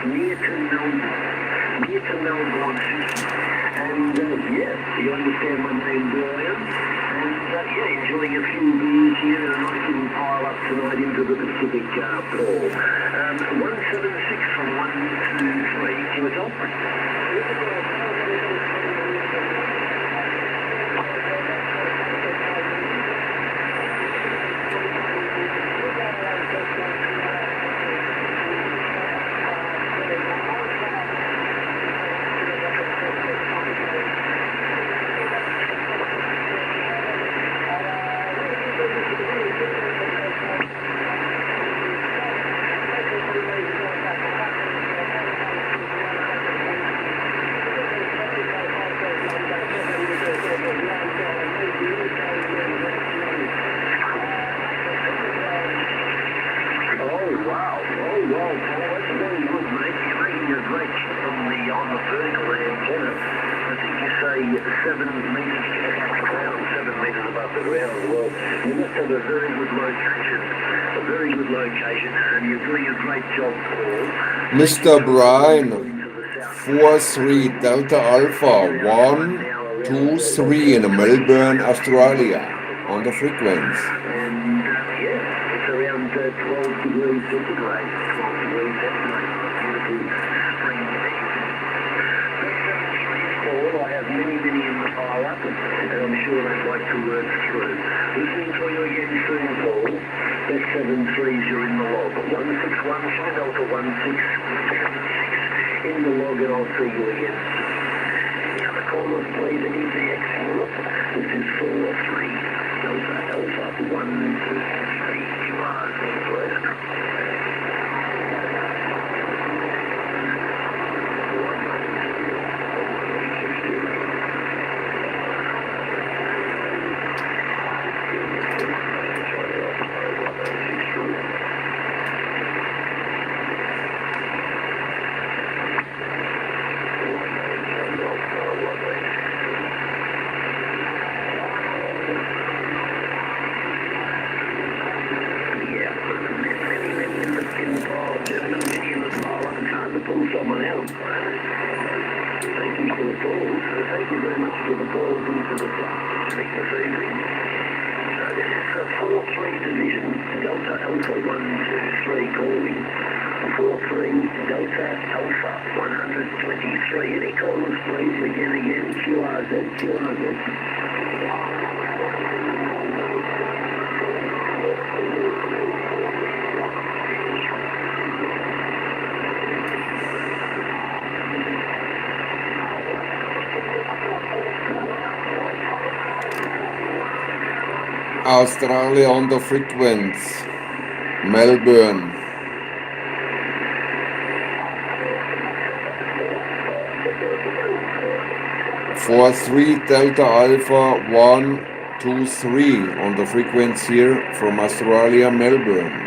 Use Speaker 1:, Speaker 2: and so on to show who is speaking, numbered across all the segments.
Speaker 1: near to Melbourne City. And you understand my name, Brian. And enjoying a few beers here and a nice little pile up tonight into the Pacific, Paul. 176 from 123. Give it up.
Speaker 2: Mr. Brian, 43 Delta Alpha 123 in Melbourne, Australia, on the frequency.
Speaker 1: And it's around 12 degrees centigrade. 12 degrees centigrade. Beautiful spring day. I have many in the pile up, and I'm sure they'd like to work through. Listening for you again soon, Paul. That's 73s, you're in the log. 161, Delta 1676 in the log, and I'll see you again. The other callers, please, and EZX Europe. This is 43 Delta Alpha 123. You are blessed.
Speaker 2: Australia on the frequency, Melbourne. For 3 Delta Alpha 123 on the frequency here from Australia, Melbourne.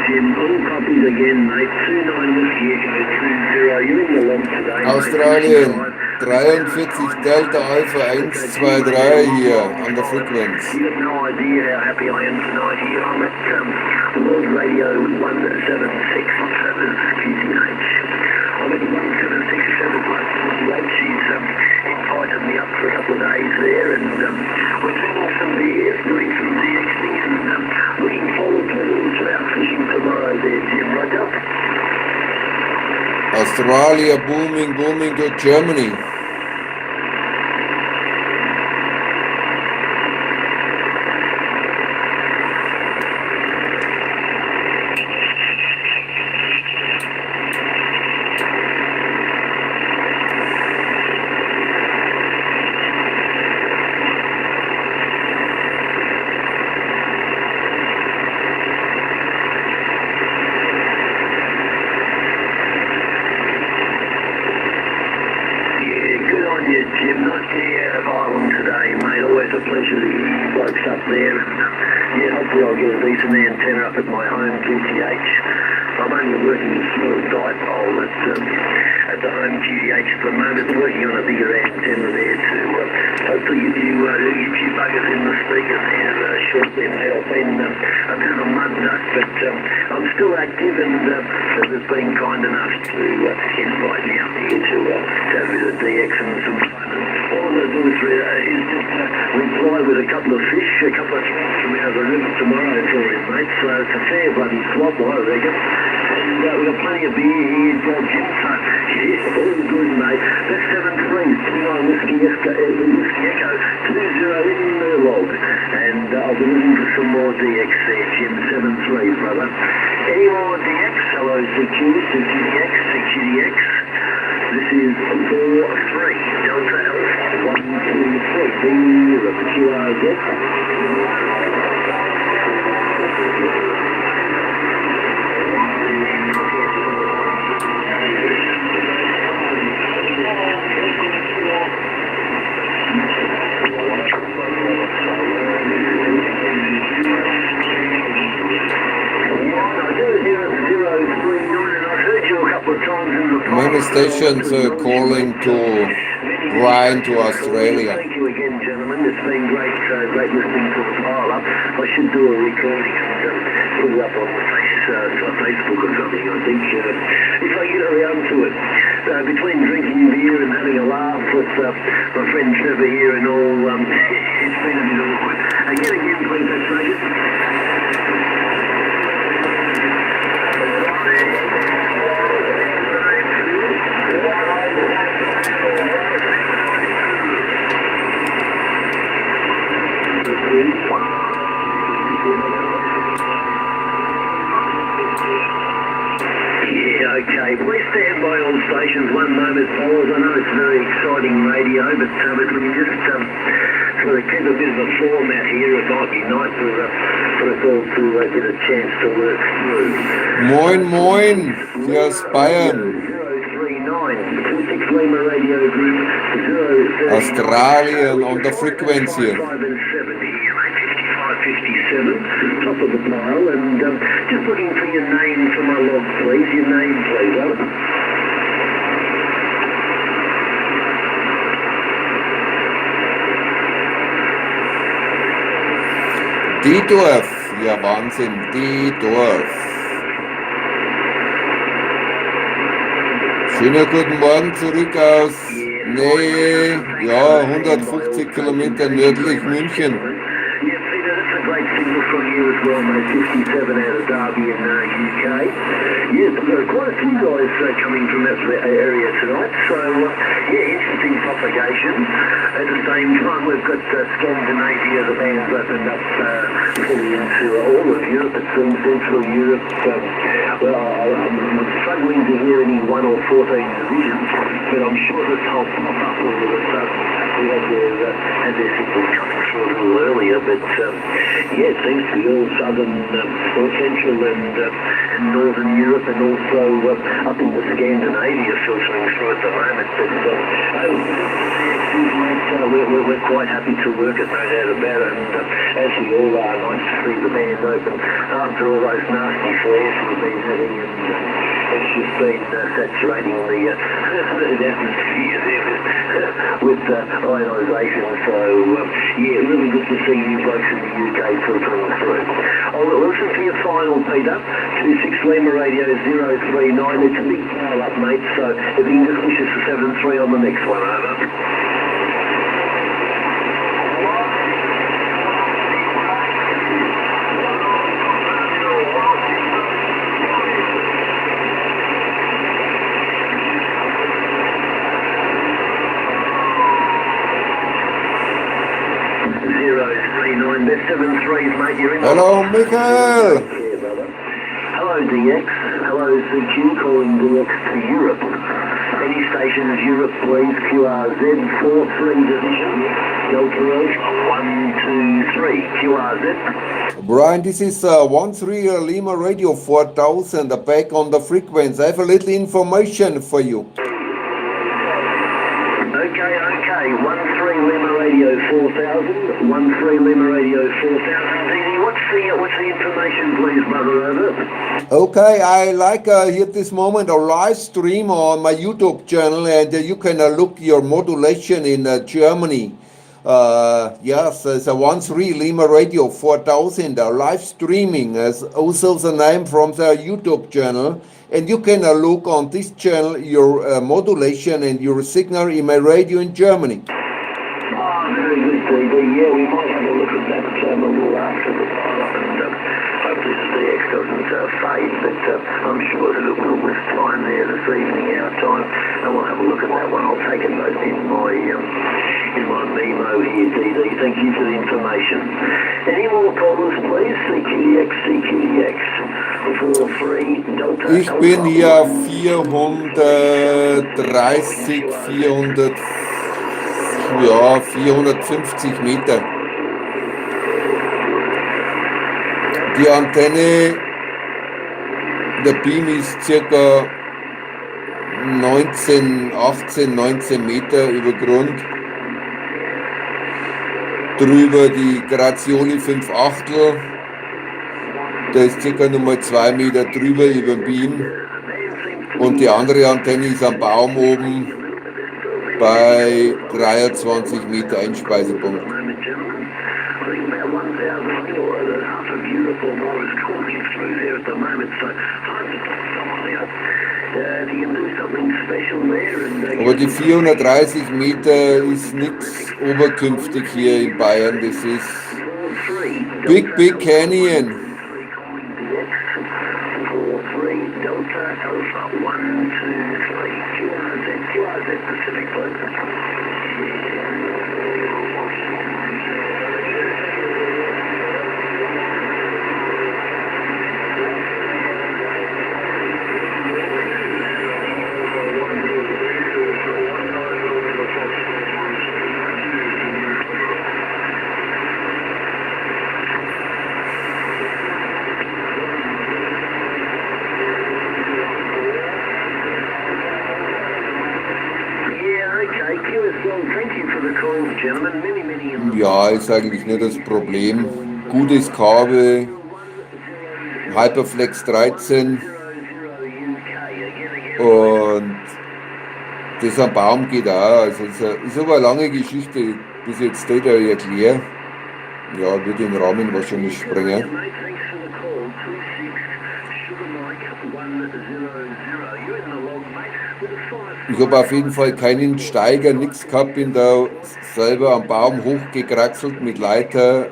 Speaker 1: Jim. All copies again, mate. 29 Whiskey Echo 20. You're in the long today,
Speaker 2: Australien,
Speaker 1: mate.
Speaker 2: 43 Delta Alpha 123 hier an der Frequenz.
Speaker 1: You have no idea how happy I am tonight here. I'm at World Radio 1767 QTH. I'm at 1767 QTH. She's invited me up for a couple of days there, and we're drinking some beers, doing some DXing, and looking forward to our fishing tomorrow there, Jim. Roger.
Speaker 2: Australia booming to Germany.
Speaker 1: Jim, nice to be out of Ireland today, mate. Always a pleasure to hear you blokes up there. And hopefully I'll get a decent antenna up at my home QTH. I'm only working a small dipole at the home QTH at the moment, working on a bigger antenna there too. Hopefully if you buggers in the speaker there shortly, mate. I've been a bit of a mud nut, but I'm still active, and has been kind enough to invite me up here to have a bit of DX and some fun. All I'm going to do is just reply with a couple of fish, a couple of things from out of the river tomorrow for him, mate. So it's a fair bloody swap, I reckon. And we've got plenty of beer here, Jim. So yeah, all good, mate. That's 7-3, 29 Whiskey Echo 20 in the log. And I'll be looking for some more DX there, Jim. 7-3, brother. Any more DX? Hello, CQDX, CQDX. This is 4-3, Delta Alpha 1, 2, 3, B, QRZ.
Speaker 2: Many stations calling to Brian to Australia.
Speaker 1: Thank you again, gentlemen. It's been great listening to the pile up. I should do a recording and put it up on Facebook or something, I think, if I get around to it. Between drinking beer and having a laugh with my friend Trevor here and all, it's been a bit awkward. Again, please, that's right. Okay, please stand by all stations one moment, fellas. I know it's very exciting radio, but if we can just sort of keep a bit of a format here, it might be nice for us all to get a chance to work through.
Speaker 2: Moin, hier ist Bayern.
Speaker 1: 039, 26 Lima Radio Group, 039.
Speaker 2: Australien on the frequency.
Speaker 1: 5 and 7 here, mate. 5557, top of the pile, and just looking for your name for my log, please. Your name, please, over.
Speaker 2: Diedorf, ja Wahnsinn, Diedorf. Schönen guten Morgen zurück aus, ja, 150 Kilometer nördlich München.
Speaker 1: Great signal from you as well, mate. 57 out of Derby in UK. Yeah, quite a few guys coming from that area tonight. So, interesting propagation. At the same time, we've got Scandinavia, the band's opened up fully into all of Europe. It's in Central Europe. I'm struggling to hear any 1 or 14 divisions, but I'm sure this whole pop-up all of a sudden we had their signals coming through a little earlier, but it seems to be all southern, or central and northern Europe, and also up into Scandinavia filtering through at the moment. But we're quite happy to work it, no doubt about it. And as we all are, nice to see the band open after all those nasty flares we've been having, and it's just been saturating the atmosphere there with ionisation. So yeah, really good to see you blokes in the UK filtering through. I'll listen to your final, Peter. 26 Lima Radio 039. It's a big pile up, mate. So if you can just wish us a 7-3 on the next one, over.
Speaker 2: Hello, Michael.
Speaker 1: Hello, DX. Hello, CQ, calling DX to Europe. Any stations, Europe, please. QRZ 43 Division. Delta Roche 123. QRZ.
Speaker 2: Brian, this is 13 Lima Radio 4000, back on the frequency. I have a little information for you.
Speaker 1: Okay. 13 Lima Radio 4000. 13 Lima Radio 4000. What's the information, please, brother? Over.
Speaker 2: Okay, I like here at this moment a live stream on my YouTube channel, and you can look your modulation in Germany. Yes, it's a 13 Lima Radio 4000 live streaming, as also the name from the YouTube channel. And you can look on this channel your modulation and your signal in my radio in Germany.
Speaker 1: Oh, very good, DB. Yeah, we might have a look at that a little after the fire up, and hopefully the DX doesn't fade, but I'm sure that it will with time there this evening, our time, and we'll have a look at that one. I'll take a note in my memo here, DD. Thank you for the information. Any more callers, please? CQDX. 43 Delta.
Speaker 2: Ich bin hier 450 Meter. Die Antenne, der Beam ist circa 18, 19 Meter über Grund. Drüber die Grazioli 5 Achtel. Da ist circa nochmal 2 Meter drüber über dem Beam. Und die andere Antenne ist am Baum oben bei 23 Meter Einspeisepunkt. Aber die 430 Meter ist nichts oberkünftig hier in Bayern. Das ist Big Canyon. Ja, ist eigentlich nicht das Problem. Gutes Kabel, Hyperflex 13 und das am Baum geht auch. Also ist aber eine lange Geschichte, bis jetzt da erkläre. Ja, wird den Rahmen wahrscheinlich sprengen. Ich habe auf jeden Fall keinen Steiger, nichts gehabt, bin da selber am Baum hochgekraxelt mit Leiter,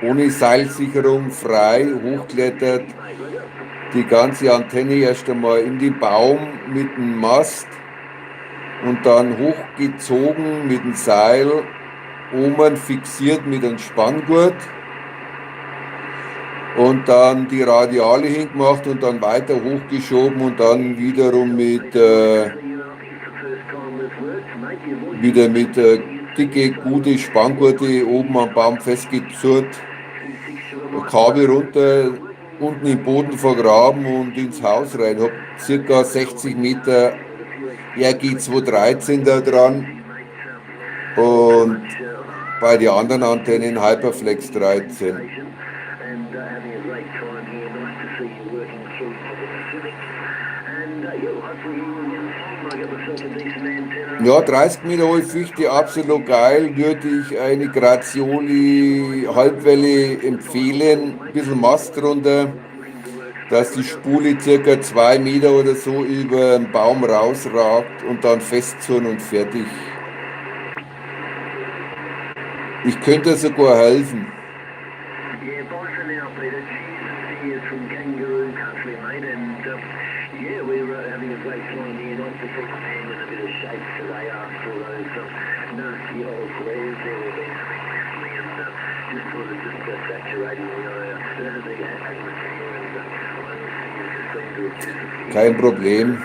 Speaker 2: ohne Seilsicherung, frei, hochklettert, die ganze Antenne erst einmal in den Baum mit dem Mast und dann hochgezogen mit dem Seil, oben fixiert mit einem Spanngurt und dann die Radiale hingemacht und dann weiter hochgeschoben und dann wiederum wieder mit dicke, gute Spanngurte oben am Baum festgezurrt, Kabel runter, unten im Boden vergraben und ins Haus rein. Hab circa 60 Meter RG213 da dran und bei den anderen Antennen Hyperflex 13. Ja, 30 Meter hohe Fichte, absolut geil, würde ich eine Grazioli Halbwelle empfehlen, ein bisschen Mast drunter, dass die Spule circa 2 Meter oder so über den Baum rausragt und dann festzurren und fertig. Ich könnte sogar helfen.
Speaker 1: Yeah, bye for now, Peter. Cheers here from Kangaroo Country, mate. And yeah, we're having a great time here. Nice to see the band in a bit of shape today after those nasty old flares there we've been having recently. And just sort of saturating the atmosphere and just seem to have just
Speaker 2: Kein Problem.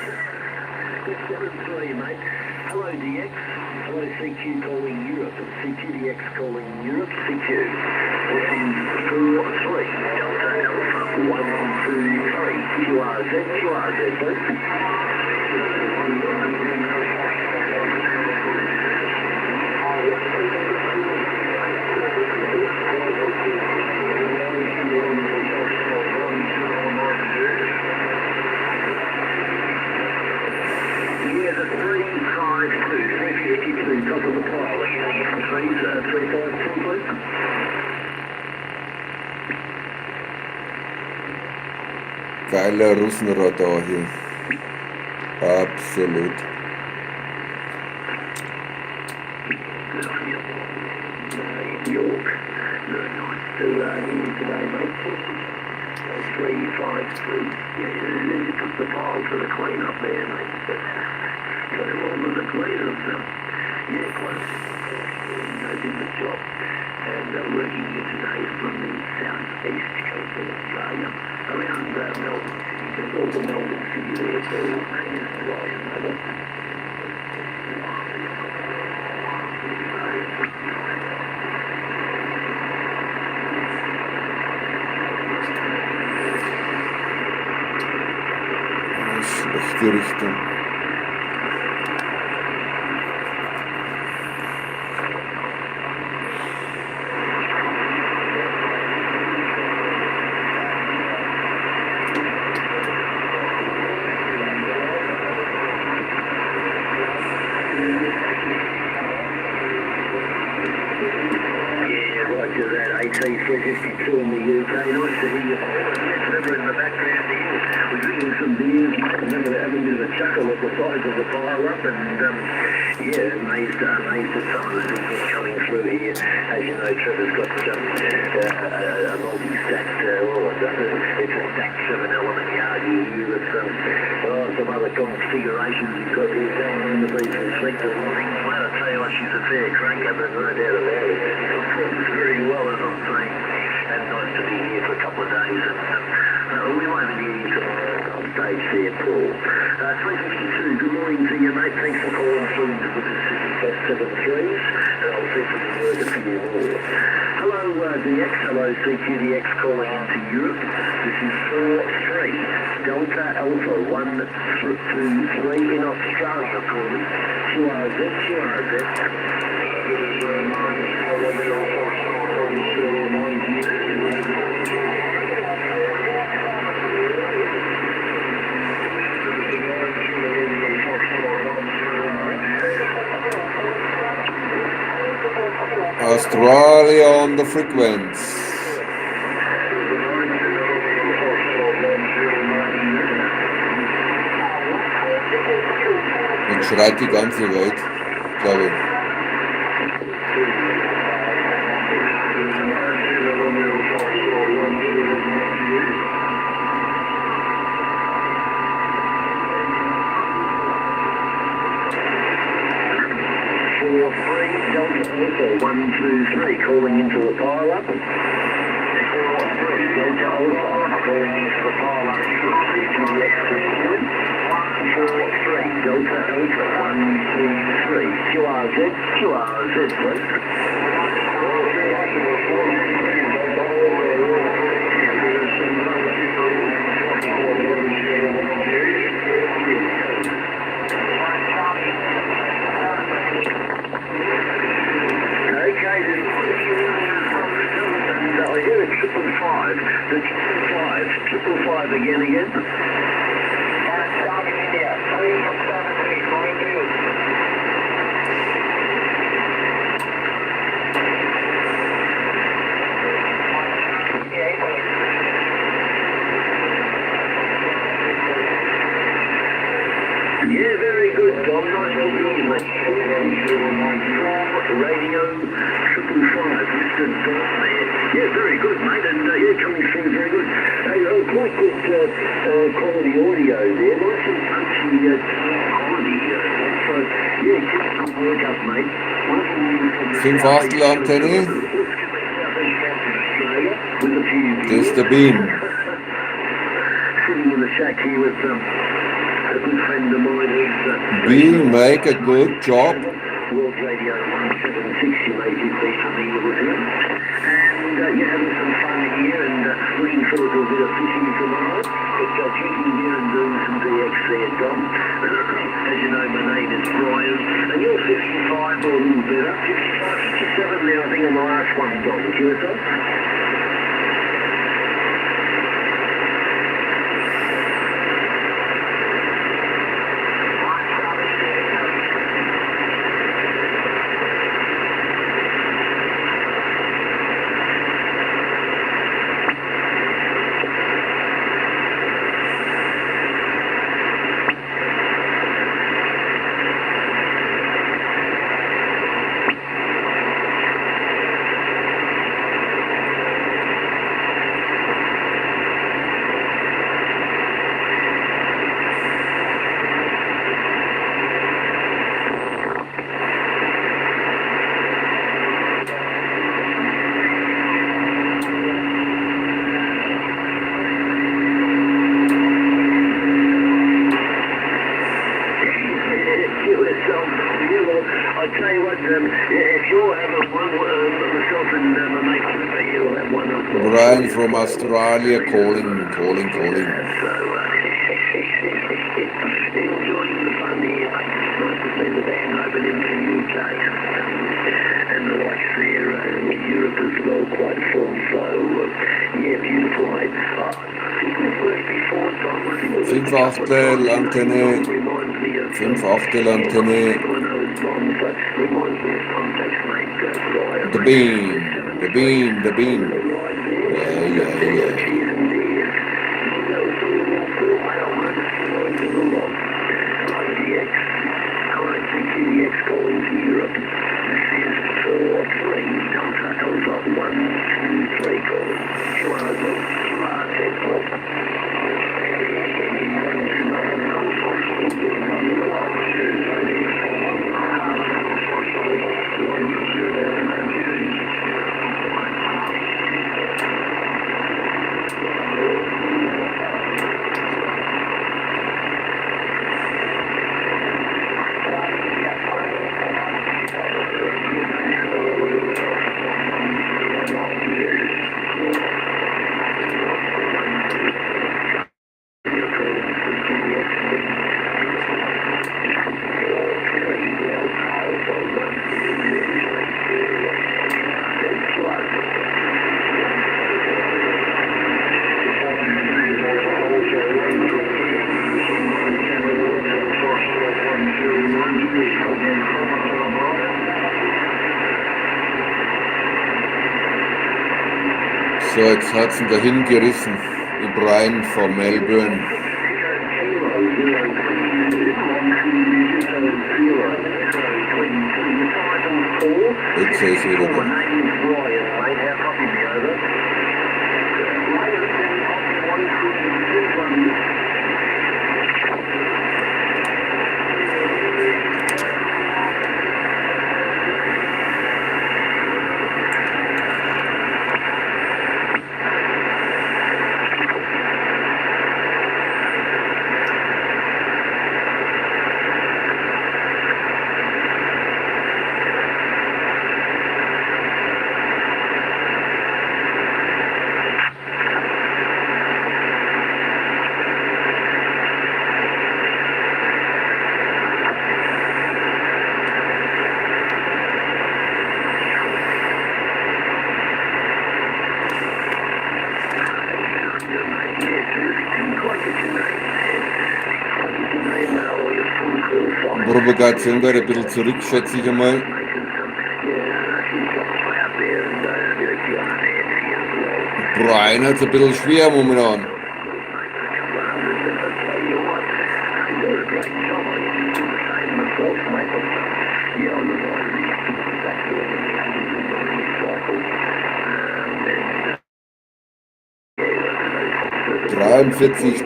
Speaker 1: Good seven for you, mate. Hello, DX. Hello, CQ calling Europe. CQDX calling Europe. CQ. And 4-3. Delta Alpha. 1-2-3. QRZ. QRZ, please. Yeah, the 352, 352, top of the pile. Trees, 352, please.
Speaker 2: Geiler Russenradar hier. Absolut.
Speaker 1: Good on you. York. Very nice to meet you today, mate. 353. Yeah, you took the pile for the clean up there, mate. Got it all with the cleaners. Yeah, close. They did the job. And working here today from the southeast coast of Australia, around Melbourne City. There's all the Melbourne City there, so it's dry and weather.
Speaker 2: Schlechte Richtung.
Speaker 1: Roger that, AT352 in the UK. Nice to hear you. Remember in the background here, we're drinking some beers. Remember having a bit of a chuckle at the size of the pile up, and yeah, amazed at some of the things coming through here. As you know, Trevor's got a multi-stacked, it's a stacked 7-element yard here with some other configurations he's got here going on the beach and sleep this morning. Well, I tell you what, she's a fair cranker, but no doubt about it. Performs very well, as I'm saying, and nice to be here for a couple of days. And we won't be getting on stage there, Paul. 352, good morning to you, mate. Thanks for calling through to the Pacific Fest 73s, and I'll see if we can work a few more. Hello, DX. Hello, CQDX calling into Europe. This is 4-3. Delta Alpha 1-2-3 in Australia calling. QRZ,
Speaker 2: Australia on the frequency. Und schreit die ganze Welt, glaube ich.
Speaker 1: Delta 1-2-3 calling into the pile up. 4-3 Delta Alpha calling into the pile up. 4-3 Delta Alpha 1-2-3 QRZ please. 555. The 555 again. Yeah, very good, Dom. Nice to hear you, mate. From Radio 555, Mr. Dom there. Yeah, very good, mate. And yeah, coming through very good. Hey, quite good quality audio there. Nice and punchy quality. So, yeah, keep some work up, mate.
Speaker 2: 5 Achtel Antenne. Das ist der Beam.
Speaker 1: Sitting in the shack here with a good friend of mine who's
Speaker 2: Beam make a good job.
Speaker 1: World Radio 176, you may be familiar with him. And you're having some fun here and looking forward to a bit of fishing tomorrow. But drinking beer and doing some DX there, Dom. As you know, my name is Brian, and you're 55 or a little better. 55, 57 now, I think, on the last one, Dom. Is yours, Dom? I tell you what, if you're having one, myself and my mate, you'll have one of them.
Speaker 2: Brian from Australia calling.
Speaker 1: So, enjoying the fun here, mate. It's nice to see the band open in the UK. And the likes there in Europe as well, quite full. So, yeah, beautiful, mate. I think we've worked before, Tom. I think we've
Speaker 2: 5 Achtel Antenne. 5 Achtel Antenne. The beam, the beam, the beam. Yeah. So, jetzt hat es ihn dahin gerissen, die Brian von Melbourne. Jetzt ist es wieder da. Propagation geht ein bisschen zurück, schätze ich einmal. Brian hat es ein bisschen schwer momentan.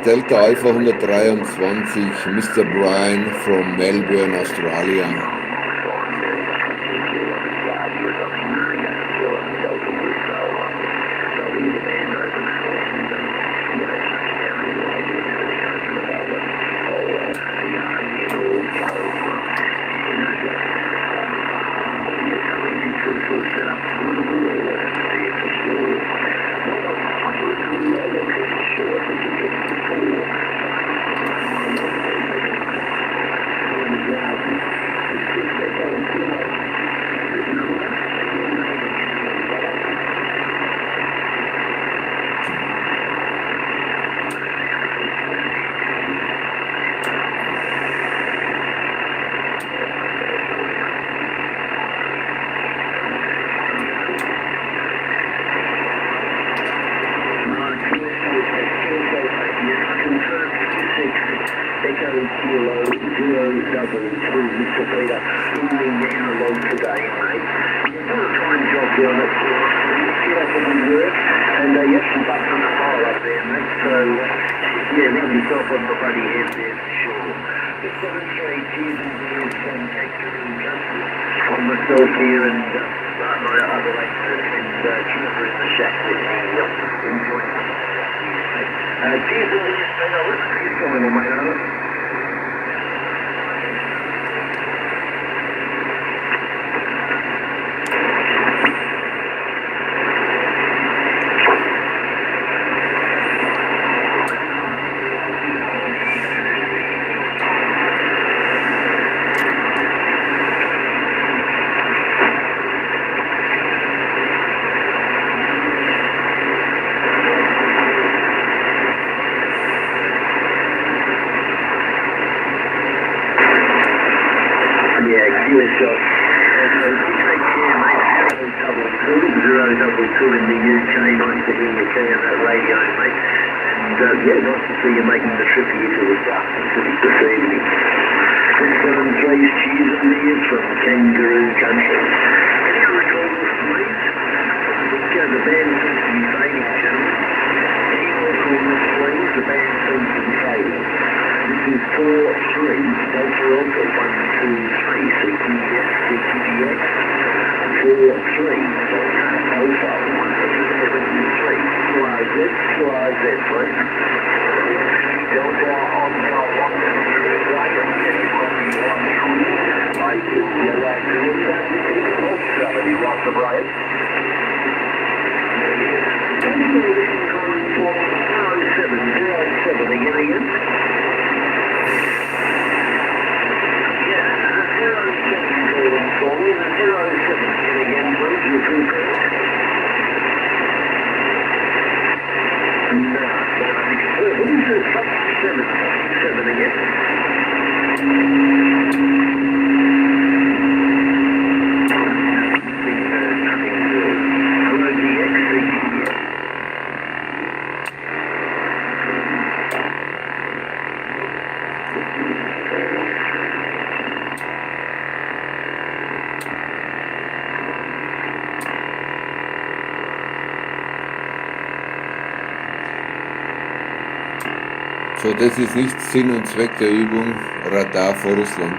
Speaker 2: Delta Alpha 123, Mr. Brian from Melbourne, Australia. So, das ist nicht Sinn und Zweck der Übung, Radar vor Russland.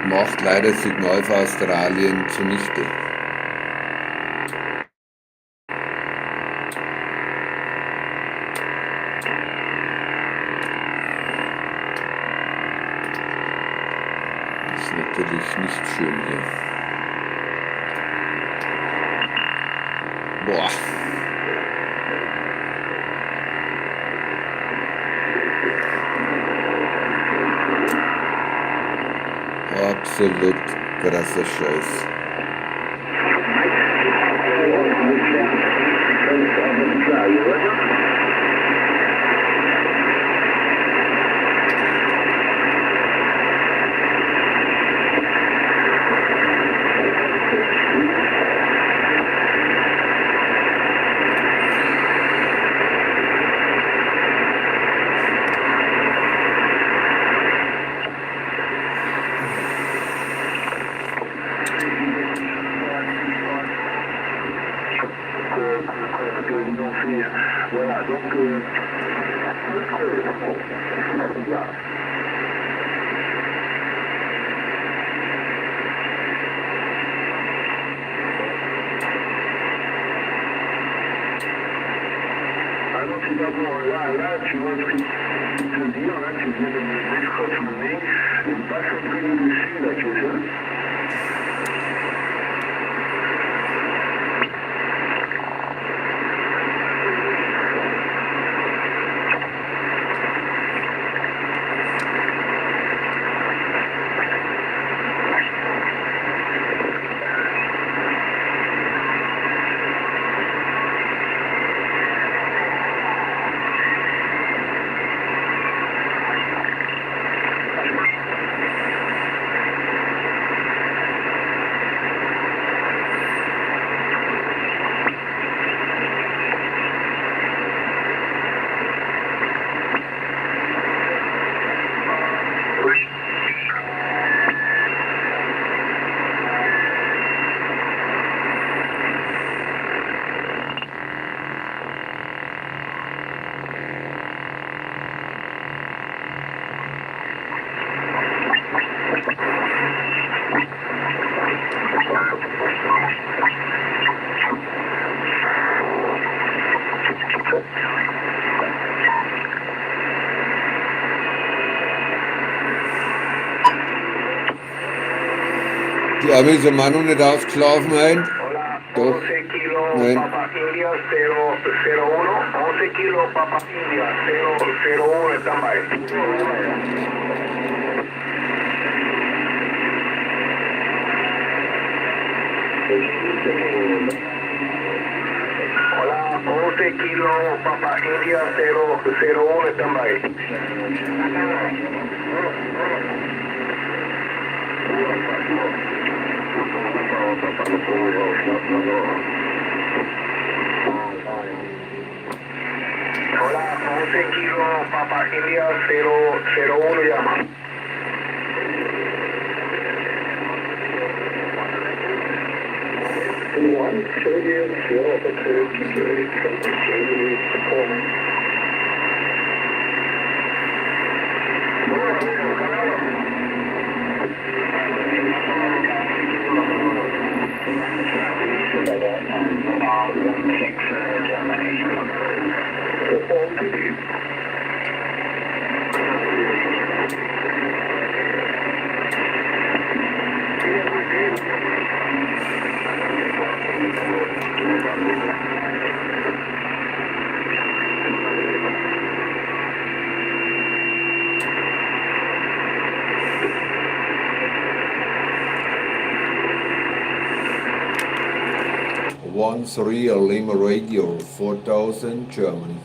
Speaker 2: Macht leider Signal für Australien zunichte. Das ist natürlich nicht schön hier. Boah. Absolut krasser Scheiß.
Speaker 1: Voilà, donc, voilà. Alors tout d'abord, là, tu vois ce qu'il te dire, là, tu viens de me défraîchir, il passe un peu dessus, là, tu vois.
Speaker 2: Die Amis sind immer noch nicht ausgeschlafen, hein?
Speaker 1: Hola,
Speaker 2: Doch.
Speaker 1: 11 kilo
Speaker 2: Nein.
Speaker 1: Papa India 001, 11 kilo Papa India 001 também. Hola, 11 kilo Papa India 001 também. Hola, 11 kilo Papa India 001 llama. One Serbian 033 support.
Speaker 2: Once real Lima Radio 4000 Germany.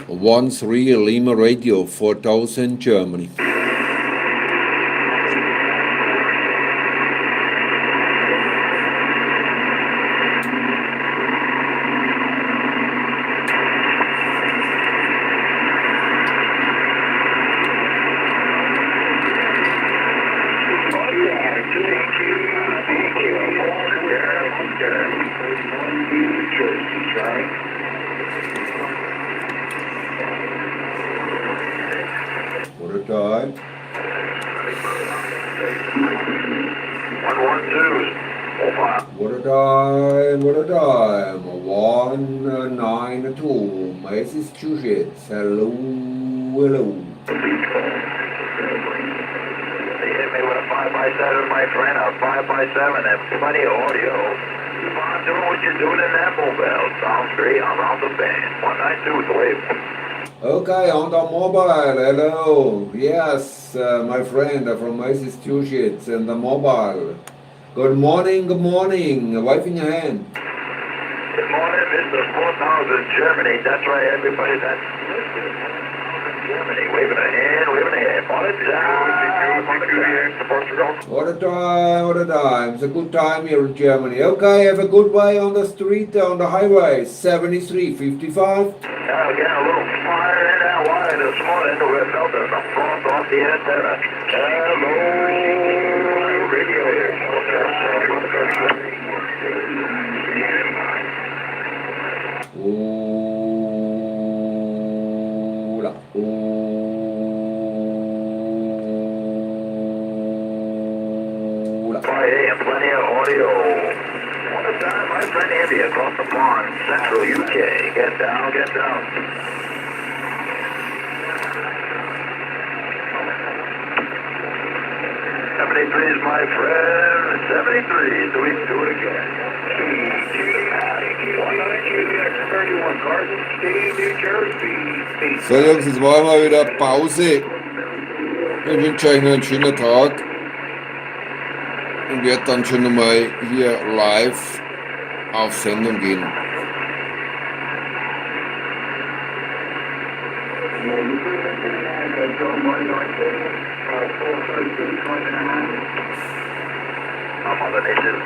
Speaker 2: Once real Lima Radio 4000 Germany. What a time.
Speaker 1: 112.
Speaker 2: What a time, what a time. 192, Massachusetts. Hello, hello.
Speaker 1: You hit me with a 5x7, my friend, a 5x7, and plenty of audio. Keep on doing what you're doing in that mobile. Sounds great. I'm on the band. 192 is the wave.
Speaker 2: Okay, on the mobile, hello. Yes, my friend from Massachusetts and the mobile. Good morning, wave in your hand.
Speaker 1: Good morning, Mr. 4000 Germany. That's right, everybody. That's Germany. Waving a hand, waving a hand.
Speaker 2: What a time. It's a good time here in Germany. Okay, have a good way on the street, on the highway, 7355.
Speaker 1: Now again, a little fire in that wire this morning. We're melting some frost off the antenna. Hello, radio here.
Speaker 2: Ooh,
Speaker 1: 5 a.m. Plenty of audio. One time, my friend Andy across the pond, central UK. Get down, get down. 73 is my friend. 73. Do we do it again? 192X31 Garden State, New Jersey.
Speaker 2: So Jungs, jetzt machen wir wieder Pause. Ich wünsche euch noch einen schönen Tag. Und werde dann schon einmal hier live auf Sendung gehen.
Speaker 1: I'm on the native.